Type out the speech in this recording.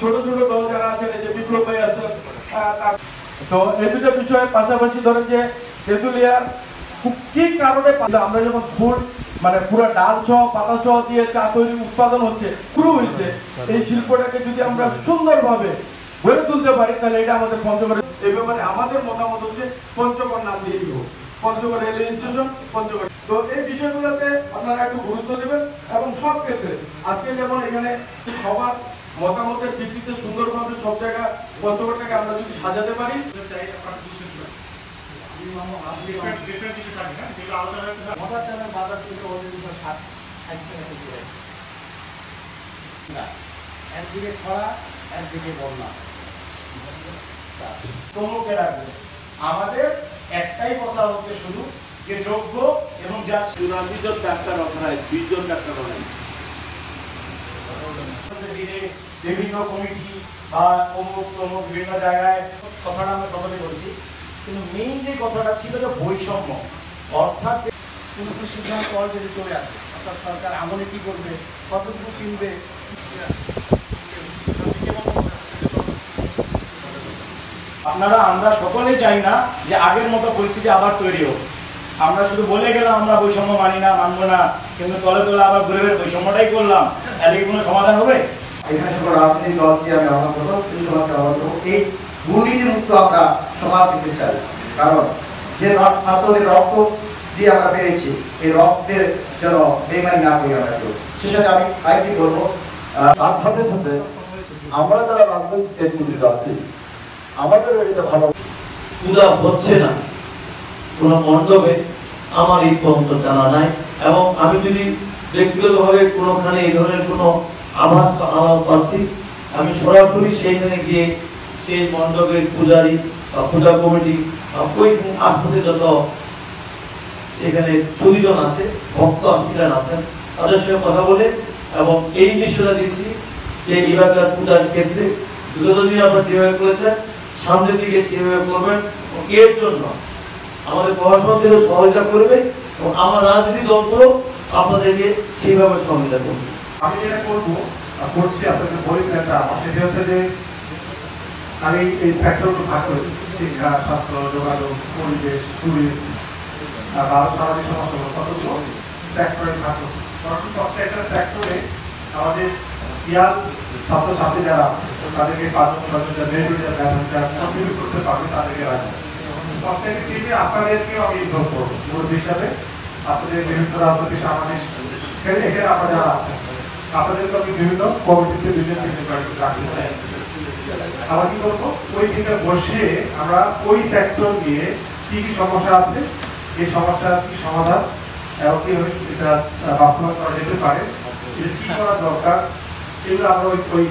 ছোট ছোট দল যারা আছেন, এই যে বিপ্লব ভাই আছেন, তো এই দুটো বিষয়ের পাশাপাশি ধরেন যে তেঁতুলিয়ার কি কারণে আমরা যখন ফুল মানে পুরো ডাল সহ পাতা সহ দিয়ে চা তৈরি উৎপাদন হচ্ছে শুরু হয়েছে, এই শিল্পটাকে যদি আমরা সুন্দরভাবে গড়ে তুলতে পারি তাহলে এটা আমাদের পঞ্চগড়ের এই ব্যাপারে আমাদের মতামত হচ্ছে পঞ্চগড় নাম দিয়ে দিব, পঞ্চগড় রেলওয়ে স্টেশন পঞ্চগড়। তো এই বিষয়গুলোতে আপনারা একটু গুরুত্ব দেবেন এবং সব ক্ষেত্রে আজকে যেমন এখানে সবার মতামতের ভিত্তিতে সুন্দরভাবে সব জায়গা পঞ্চগড়টাকে আমরা যদি সাজাতে পারি একদিকে খরা একদিকে বন্যা আমাদের একটাই কথা হচ্ছে শুধু যে যোগ্য এবং যার ২৪ জন ডাক্তার অথরাইজ ২০ জন ডাক্তার অথরাইজ বিভিন্ন কমিটি বা অমুক তমুক বিভিন্ন জায়গায় কথাটা আমরা সকলে বলছি, কিন্তু মেইন যে কথাটা ছিল যে বৈষম্য, অর্থাৎ কোনো সিদ্ধান্ত অলরেডি চলে আসে, অর্থাৎ সরকার আমলে কি করবে, কতটুকু কিনবে। আমরা সকলেই চাই না যে আগের মতো পরিস্থিতি আবার তৈরি হোক। আমরা শুধু বলে গেলাম আমরা বৈষম্য মানি না, মানবো না, কিন্তু তলে তলে আবার ঘুরে ঘুরে বৈষম্যটাই করলাম, তাহলে কি কোনো সমাধান হবে? এখানে সকল রাজনৈতিক দলকে আমি আহ্বান করবো, সমাজকে আহ্বান করবো, এই দুর্নীতি মুক্ত আমরা সমাজ দিতে চাই। কারণ যে ছাত্রদের রক্ত দিয়ে আমরা পেয়েছি, এই রক্তের যেন বেমানি না করি আমরা কেউ। সে সাথে আমি আরেকটি বলবো, তার সাথে সাথে আমরা যারা রাজনৈতিক নেতৃত্বে আছি আমাদেরও এটা ভালো পূজা হচ্ছে না কোনো মণ্ডপে, আমার এই পর্যন্ত জানা নাই। এবং আমি যদি ব্যক্তিগতভাবে কোনোখানে এই ধরনের কোনো আভাস পাচ্ছি, আমি সরাসরি সেইখানে গিয়ে সেই মণ্ডপের পূজারী বা পূজা কমিটি বা ওই আশপাশে যত সেখানে সুবিধন আছে, ভক্ত আশ্রিতান আছেন, তাদের সঙ্গে কথা বলে এবং এই নিশ্চয়তা দিচ্ছি যে এলাকার পূজার ক্ষেত্রে বিগত দিনে আপনারা যেভাবে করেছেন সামনের দিকে সেভাবে করবেন। এর জন্য আমাদের প্রশাসন থেকে সহযোগিতা করবে এবং আমার রাজনৈতিক দলগুলো আপনাদেরকে সেইভাবে সহযোগিতা করবে। আমি যেটা করবো করছি আপনাকে বলি একটা সেটা হচ্ছে যে আমি এই সেক্টরগুলো ভাগ করেছি, শিক্ষা, স্বাস্থ্য, যোগাযোগ, পরিবেশ, টুরিজম বা সামাজিক সমস্যা কতগুলো সেক্টরে ভাগ করছি। প্রত্যেকটা সেক্টরে আমাদের ইয়ার ছাত্রছাত্রী যারা আছে তাদেরকে কন্ট্রিবিউট করতে পারবে, তাদেরকে রাখবে। প্রত্যেকটা টিমে আপনাদেরকেও আমি ইনভলভ করবো মুরব্বী হিসাবে। আপনাদের বিভিন্ন রাজনৈতিক সামাজিক এখানে আপনারা যারা আছেন আপনাদেরকে আমি বিভিন্ন কমিটিতে বিভিন্ন রাখতে চাই। আমরা কি করবো, ওই দিকে বসে আমরা ওই সেক্টর নিয়ে কি কি সমস্যা আছে, এই সমস্যার কি সমাধান এবং কিভাবে এটা বাস্তবায়ন করা যেতে পারে, কি করা দরকার, এগুলো আমরা ওই